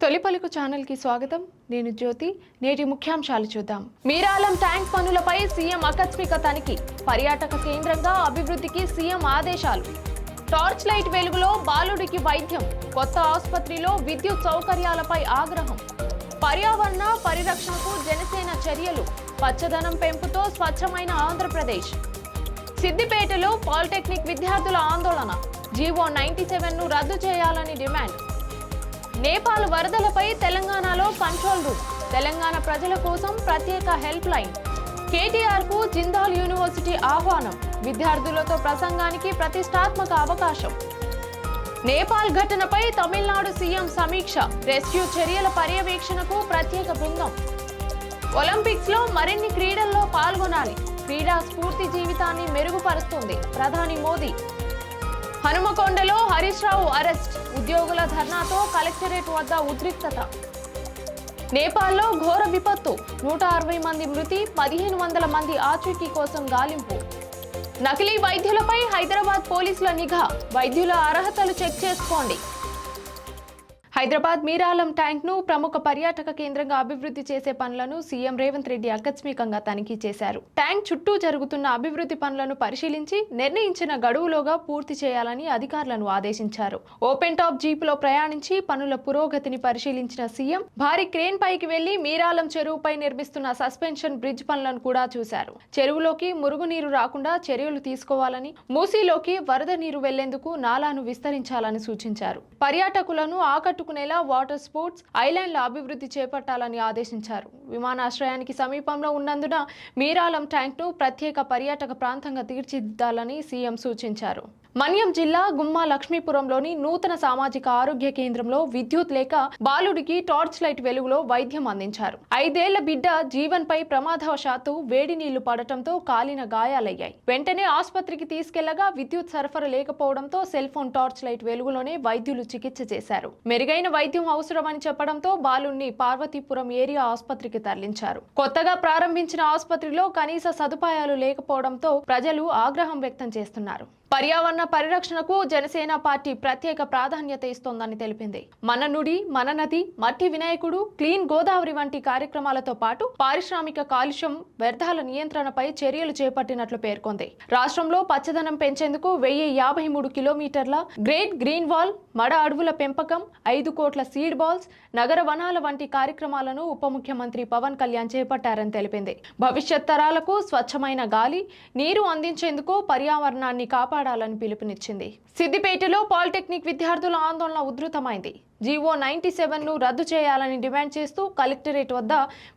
తొలిపలుకు channel కి స్వాగతం. నేను జ్యోతి. నేటి ముఖ్యాంశాలు చూద్దాం. మీరాలం ట్యాంక్ పనులపై సీఎం ఆకస్మిక తనిఖీ. పర్యాటక కేంద్రంగా అభివృద్ధికి సీఎం ఆదేశాలు. టార్చ్ లైట్ వెలుగులో బాలుడికి వైద్యం. కొత్త ఆసుపత్రిలో విద్యుత్ సౌకర్యాలపై ఆగ్రహం. పర్యావరణ పరిరక్షణకు జనసేన చర్యలు. పచ్చదనం పెంపుతో స్వచ్ఛమైన ఆంధ్రప్రదేశ్. సిద్దిపేటలో పాలిటెక్నిక్ విద్యార్థుల ఆందోళన. జీవో 97ను రద్దు చేయాలని డిమాండ్. నేపాల్ వరదలపై తెలంగాణలో కంట్రోల్ రూమ్. తెలంగాణ ప్రజల కోసం ప్రత్యేక హెల్ప్ లైన్. కేటీఆర్ కు జిందాల్ యూనివర్సిటీ ఆహ్వానం. విద్యార్థులతో ప్రసంగానికి ప్రతిష్టాత్మక అవకాశం. నేపాల్ ఘటనపై తమిళనాడు సీఎం సమీక్ష. రెస్క్యూ చర్యల పర్యవేక్షణకు ప్రత్యేక బృందం. ఒలింపిక్స్ లో మరిన్ని క్రీడల్లో పాల్గొనాలి. క్రీడా స్ఫూర్తి జీవితాన్ని మెరుగుపరుస్తుంది ప్రధాని మోదీ. హనుమకొండలో హరీష్ రావు అరెస్ట్. ఉద్యోగుల ధర్నాతో కలెక్టరేట్ వద్ద ఉద్రిక్తత. నేపాల్లో ఘోర విపత్తు. 160 మంది మృతి, 1500 మంది ఆచూకీ కోసం గాలింపు. నకిలీ వైద్యులపై హైదరాబాద్ పోలీసుల నిఘా. వైద్యుల అర్హతలు చెక్ చేసుకోండి. హైదరాబాద్ మీరాలం ట్యాంక్ ను ప్రముఖ పర్యాటక కేంద్రంగా అభివృద్ధి చేసే పనులను సీఎం రేవంత్ రెడ్డి ఆకస్మికంగా తనిఖీ చేశారు. ట్యాంక్ చుట్టూ జరుగుతున్న అభివృద్ధి పనులను పరిశీలించి నిర్ణయించిన గడువులోగా పూర్తి చేయాలని అధికారులను ఆదేశించారు. ఓపెన్ టాప్ జీప్ లో ప్రయాణించి పనుల పురోగతిని పరిశీలించిన సీఎం భారీ క్రేన్ పైకి వెళ్లి మీరాలం చెరువుపై నిర్మిస్తున్న సస్పెన్షన్ బ్రిడ్జ్ పనులను కూడా చూశారు. చెరువులోకి మురుగునీరు రాకుండా చర్యలు తీసుకోవాలని, మూసీలోకి వరద నీరు వెళ్లేందుకు నాలాను విస్తరించాలని సూచించారు. పర్యాటకులను ఆకట్టుకునేలా వాటర్ స్పోర్ట్స్ ఐలాండ్ల అభివృద్ధి చేపట్టాలని ఆదేశించారు. విమానాశ్రయానికి సమీపంలో ఉన్నందున మీరాలం ట్యాంక్ ను ప్రత్యేక పర్యాటక ప్రాంతంగా తీర్చిదిద్దాలని సీఎం సూచించారు. మన్యం జిల్లా గుమ్మా లక్ష్మీపురంలోని నూతన సామాజిక ఆరోగ్య కేంద్రంలో విద్యుత్ లేక బాలుడికి టార్చ్ లైట్ వెలుగులో వైద్యం అందించారు. 5 ఏళ్ల బిడ్డ జీవన్ పై ప్రమాదవశాత్తు వేడి నీళ్లు పడటంతో కాలిన గాయాలయ్యాయి. వెంటనే ఆసుపత్రికి తీసుకెళ్లగా విద్యుత్ సరఫరా లేకపోవడంతో సెల్ ఫోన్ టార్చ్ లైట్ వెలుగులోనే వైద్యులు చికిత్స చేశారు. మెరుగైన వైద్యం అవసరమని చెప్పడంతో బాలుడిని పార్వతీపురం ఏరియా ఆసుపత్రికి తరలించారు. కొత్తగా ప్రారంభించిన ఆసుపత్రిలో కనీస సదుపాయాలు లేకపోవడంతో ప్రజలు ఆగ్రహం వ్యక్తం చేస్తున్నారు. పర్యావరణ పరిరక్షణకు జనసేన పార్టీ ప్రత్యేక ప్రాధాన్యత ఇస్తోందని తెలిపింది. మన నుడి మన నది, మట్టి వినాయకుడు, క్లీన్ గోదావరి వంటి కార్యక్రమాలతో పాటు పారిశ్రామిక కాలుష్యం, వ్యర్థాల నియంత్రణపై చర్యలు చేపట్టినట్లు పేర్కొంది. రాష్ట్రంలో పచ్చదనం పెంచేందుకు 1053 కిలోమీటర్ల గ్రేట్ గ్రీన్ వాల్, మడ అడవుల పెంపకం, 5 కోట్ల సీడ్ బాల్స్, నగర వనాల వంటి కార్యక్రమాలను ఉప ముఖ్యమంత్రి పవన్ కళ్యాణ్ చేపట్టారని తెలిపింది. భవిష్యత్ తరాలకు స్వచ్ఛమైన గాలి, నీరు అందించేందుకు పర్యావరణాన్ని కాపాడాలని పిలుపునిచ్చింది. సిద్దిపేటలో పాలిటెక్నిక్ విద్యార్థుల ఆందోళన ఉధృతమైంది. జీవో 97ను రద్దు చేయాలని డిమాండ్ చేస్తూ కలెక్టరేట్ వద్ద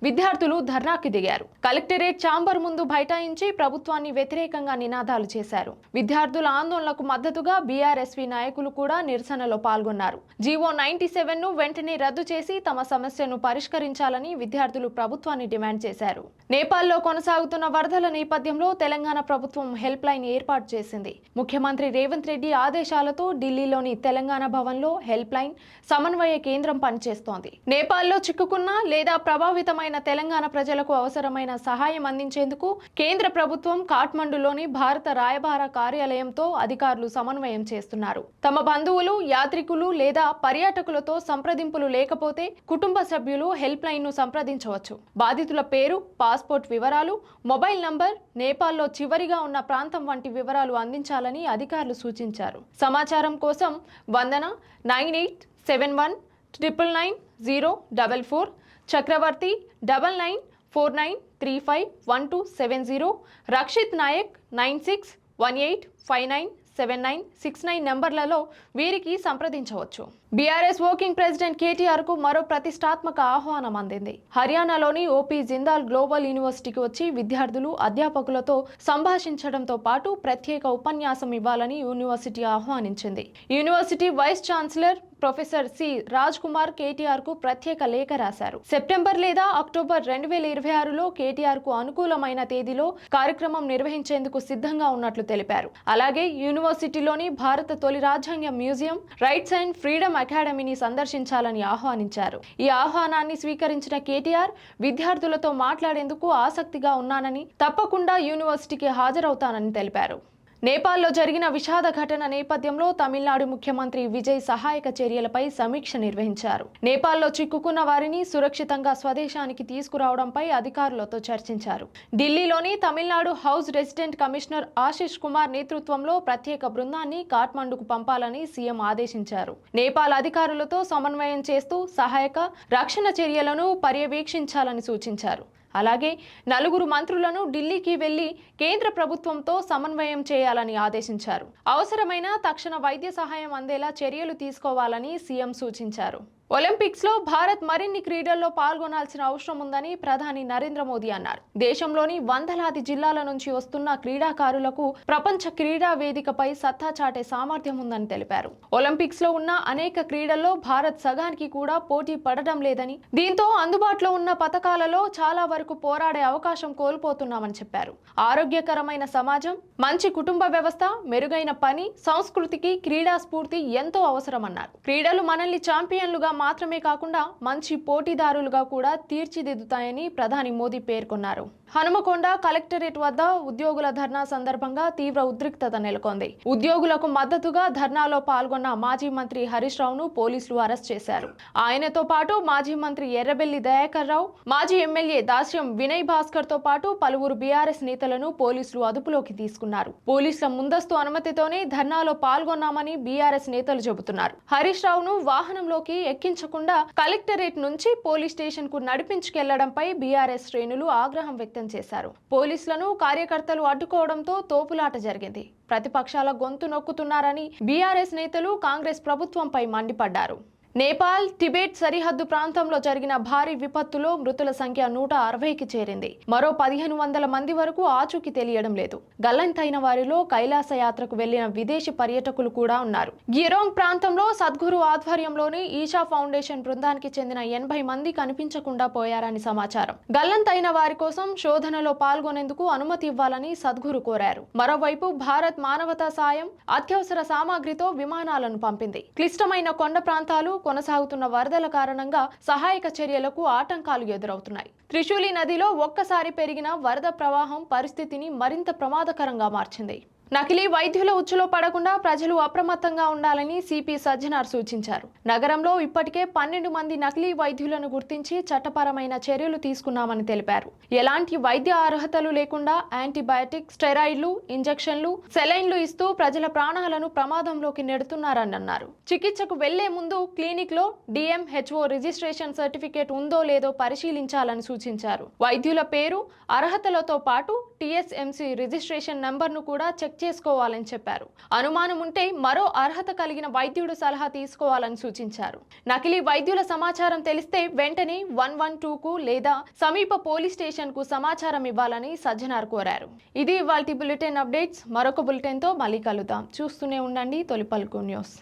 విద్యార్థులు ధర్నాకి దిగారు. కలెక్టరేట్ ఛాంబర్ ముందు బైఠాయించి ప్రభుత్వాన్ని వ్యతిరేకంగా నినాదాలు చేశారు. విద్యార్థుల ఆందోళనకు మద్దతుగా బీఆర్ఎస్వీ నాయకులు కూడా నిరసనలో పాల్గొన్నారు. జీవో 97ను వెంటనే రద్దు చేసి తమ సమస్యను పరిష్కరించాలని విద్యార్థులు ప్రభుత్వాన్ని డిమాండ్ చేశారు. నేపాల్లో కొనసాగుతున్న వరదల నేపథ్యంలో తెలంగాణ ప్రభుత్వం హెల్ప్ లైన్ ఏర్పాటు చేసింది. ముఖ్యమంత్రి రేవంత్ రెడ్డి ఆదేశాలతో ఢిల్లీలోని తెలంగాణ భవన్లో హెల్ప్ లైన్ సమన్వయ కేంద్రం పనిచేస్తోంది. నేపాల్లో చిక్కుకున్న లేదా ప్రభావితమైన తెలంగాణ ప్రజలకు అవసరమైన సహాయం అందించేందుకు కేంద్ర ప్రభుత్వం కాఠ్మండూలోని భారత రాయబార కార్యాలయంతో అధికారులు సమన్వయం చేస్తున్నారు. తమ బంధువులు, యాత్రికులు లేదా పర్యాటకులతో సంప్రదింపులు లేకపోతే కుటుంబ సభ్యులు హెల్ప్ లైన్ ను సంప్రదించవచ్చు. బాధితుల పేరు, పాస్పోర్ట్ వివరాలు, మొబైల్ నంబర్, నేపాల్లో చివరిగా ఉన్న ప్రాంతం వంటి వివరాలు అందించాలని అధికారులు సూచించారు. సమాచారం కోసం వందన 9871999044, చక్రవర్తి 9949351270, రక్షిత్ నాయక్ 9618597969 నంబర్లలో వీరికి సంప్రదించవచ్చు. బీఆర్ఎస్ వర్కింగ్ ప్రెసిడెంట్ కేటీఆర్ కు మరో ప్రతిష్టాత్మక ఆహ్వానం అందింది. హర్యానాలోని ఓపీ జిందాల్ గ్లోబల్ యూనివర్సిటీకి వచ్చి విద్యార్థులు, అధ్యాపకులతో సంభాషించడంతో పాటు ప్రత్యేక ఉపన్యాసం ఇవ్వాలని యూనివర్సిటీ ఆహ్వానించింది. University vice chancellor professor C Raj Kumar KTR కు ప్రత్యేక లేఖ రాశారు. సెప్టెంబర్ లేదా అక్టోబర్ 2026లో కేటీఆర్ కు అనుకూలమైన తేదీలో కార్యక్రమం నిర్వహించేందుకు సిద్ధంగా ఉన్నట్లు తెలిపారు. అలాగే యూనివర్సిటీలోని భారత తొలి రాజ్యాంగ మ్యూజియం, రైట్స్ అండ్ ఫ్రీడమ్ అకాడమీని సందర్శించాలని ఆహ్వానించారు. ఈ ఆహ్వానాన్ని స్వీకరించిన కేటీఆర్ విద్యార్థులతో మాట్లాడేందుకు ఆసక్తిగా ఉన్నానని, తప్పకుండా యూనివర్సిటీకి హాజరవుతానని తెలిపారు. నేపాల్లో జరిగిన విషాద ఘటన నేపథ్యంలో తమిళనాడు ముఖ్యమంత్రి విజయ్ సహాయక చర్యలపై సమీక్ష నిర్వహించారు. నేపాల్లో చిక్కుకున్న వారిని సురక్షితంగా స్వదేశానికి తీసుకురావడంపై అధికారులతో చర్చించారు. ఢిల్లీలోని Tamil Nadu house resident commissioner Ashish Kumar నేతృత్వంలో ప్రత్యేక బృందాన్ని కాఠ్మండుకు పంపాలని సీఎం ఆదేశించారు. నేపాల్ అధికారులతో సమన్వయం చేస్తూ సహాయక, రక్షణ చర్యలను పర్యవేక్షించాలని సూచించారు. అలాగే నలుగురు మంత్రులను ఢిల్లీకి వెళ్లి కేంద్ర ప్రభుత్వంతో సమన్వయం చేయాలని ఆదేశించారు. అవసరమైన తక్షణ వైద్య సహాయం అందేలా చర్యలు తీసుకోవాలని సీఎం సూచించారు. ఒలింపిక్స్ లో భారత్ మరిన్ని క్రీడల్లో పాల్గొనాల్సిన అవసరం ఉందని ప్రధాని నరేంద్ర మోదీ అన్నారు. దేశంలోని వందలాది జిల్లాల నుంచి వస్తున్న క్రీడాకారులకు ప్రపంచ క్రీడా వేదికపై సత్తా చాటే సామర్థ్యం ఉందని తెలిపారు. ఒలింపిక్స్ లో ఉన్న అనేక క్రీడల్లో భారత్ సగానికి కూడా పోటీ పడడం లేదని, దీంతో అందుబాటులో ఉన్న పథకాలలో చాలా వరకు పోరాడే అవకాశం కోల్పోతున్నామని చెప్పారు. ఆరోగ్యకరమైన సమాజం, మంచి కుటుంబ వ్యవస్థ, మెరుగైన పని సంస్కృతికి క్రీడా స్ఫూర్తి ఎంతో అవసరమన్నారు. క్రీడలు మనల్ని ఛాంపియన్లుగా మాత్రమే కాకుండా మంచి పోటీదారులుగా కూడా తీర్చిదిద్దుతాయని ప్రధాని మోదీ పేర్కొన్నారు. హనుమకొండ కలెక్టరేట్ వద్ద ఉద్యోగుల ధర్నా సందర్భంగా తీవ్ర ఉద్రిక్తత నెలకొంది. ఉద్యోగులకు మద్దతుగా ధర్నాలో పాల్గొన్న మాజీ మంత్రి హరీష్ రావును పోలీసులు అరెస్ట్ చేశారు. ఆయనతో పాటు మాజీ మంత్రి ఎర్రబెల్లి దయాకర్ రావు, మాజీ ఎమ్మెల్యే దాస్యం వినయ్ భాస్కర్ తో పాటు పలువురు బీఆర్ఎస్ నేతలను పోలీసులు అదుపులోకి తీసుకున్నారు. పోలీసుల ముందస్తు అనుమతితోనే ధర్నాలో పాల్గొన్నామని బీఆర్ఎస్ నేతలు చెబుతున్నారు. హరీష్ రావును వాహనంలోకి ఎక్కించకుండా కలెక్టరేట్ నుంచి పోలీస్ స్టేషన్ కు నడిపించుకెళ్లడంపై బీఆర్ఎస్ శ్రేణులు ఆగ్రహం వ్యక్తం చేశారు. పోలీసులను కార్యకర్తలు అడ్డుకోవడంతో తోపులాట జరిగింది. ప్రతిపక్షాల గొంతు నొక్కుతున్నారని బీఆర్ఎస్ నేతలు కాంగ్రెస్ ప్రభుత్వంపై మండిపడ్డారు. నేపాల్, టిబెట్ సరిహద్దు ప్రాంతంలో జరిగిన భారీ విపత్తులో మృతుల సంఖ్య 160కి చేరింది. మరో 1500 మంది వరకు ఆచూకీ తెలియడం లేదు. గల్లంతైన వారిలో కైలాస యాత్రకు వెళ్లిన విదేశీ పర్యాటకులు కూడా ఉన్నారు. గిరోంగ్ ప్రాంతంలో సద్గురు ఆధ్వర్యంలోని ఈషా ఫౌండేషన్ బృందానికి చెందిన 80 మంది కనిపించకుండా పోయారని సమాచారం. గల్లంతైన వారి కోసం శోధనలో పాల్గొనేందుకు అనుమతి ఇవ్వాలని సద్గురు కోరారు. మరోవైపు భారత్ మానవతా సాయం, అత్యవసర సామాగ్రితో విమానాలను పంపింది. క్లిష్టమైన కొండ ప్రాంతాలు, కొనసాగుతున్న వరదల కారణంగా సహాయక చర్యలకు ఆటంకాలు ఎదురవుతున్నాయి. త్రిశూలి నదిలో ఒక్కసారి పెరిగిన వరద ప్రవాహం పరిస్థితిని మరింత ప్రమాదకరంగా మార్చింది. నకిలీ వైద్యుల ఉచ్చులో పడకుండా ప్రజలు అప్రమత్తంగా ఉండాలని సిపి సజ్జనార్ సూచించారు. నగరంలో ఇప్పటికే 12 మంది నకిలీ వైద్యులను గుర్తించి చట్టపరమైన చర్యలు తీసుకున్నామని తెలిపారు. ఎలాంటి వైద్య అర్హతలు లేకుండా యాంటీబయాటిక్, స్టెరాయిడ్లు, ఇంజెక్షన్లు, సెలైన్లు ఇస్తూ ప్రజల ప్రాణాలను ప్రమాదంలోకి నెడుతున్నారని అన్నారు. చికిత్సకు వెళ్లే ముందు క్లినిక్ లో డిఎంహెచ్ఓ రిజిస్ట్రేషన్ సర్టిఫికేట్ ఉందో లేదో పరిశీలించాలని సూచించారు. వైద్యుల పేరు, అర్హతలతో పాటు టీఎస్ఎంసీ రిజిస్ట్రేషన్ నంబర్ను కూడా చెక్ చేసుకోవాలని చెప్పారు. అనుమానం ఉంటే మరో అర్హత కలిగిన వైద్యుడు సలహా తీసుకోవాలని సూచించారు. నకిలీ వైద్యుల సమాచారం తెలిస్తే వెంటనే 112కు లేదా సమీప పోలీస్ స్టేషన్ కు సమాచారం ఇవ్వాలని సజ్జనార్ కోరారు. ఇది ఇవాల్టి బులెటిన్ అప్డేట్స్. మరొక బులెటిన్ తో మళ్ళీ కలుద్దాం. చూస్తూనే ఉండండి తొలి పలుకు న్యూస్.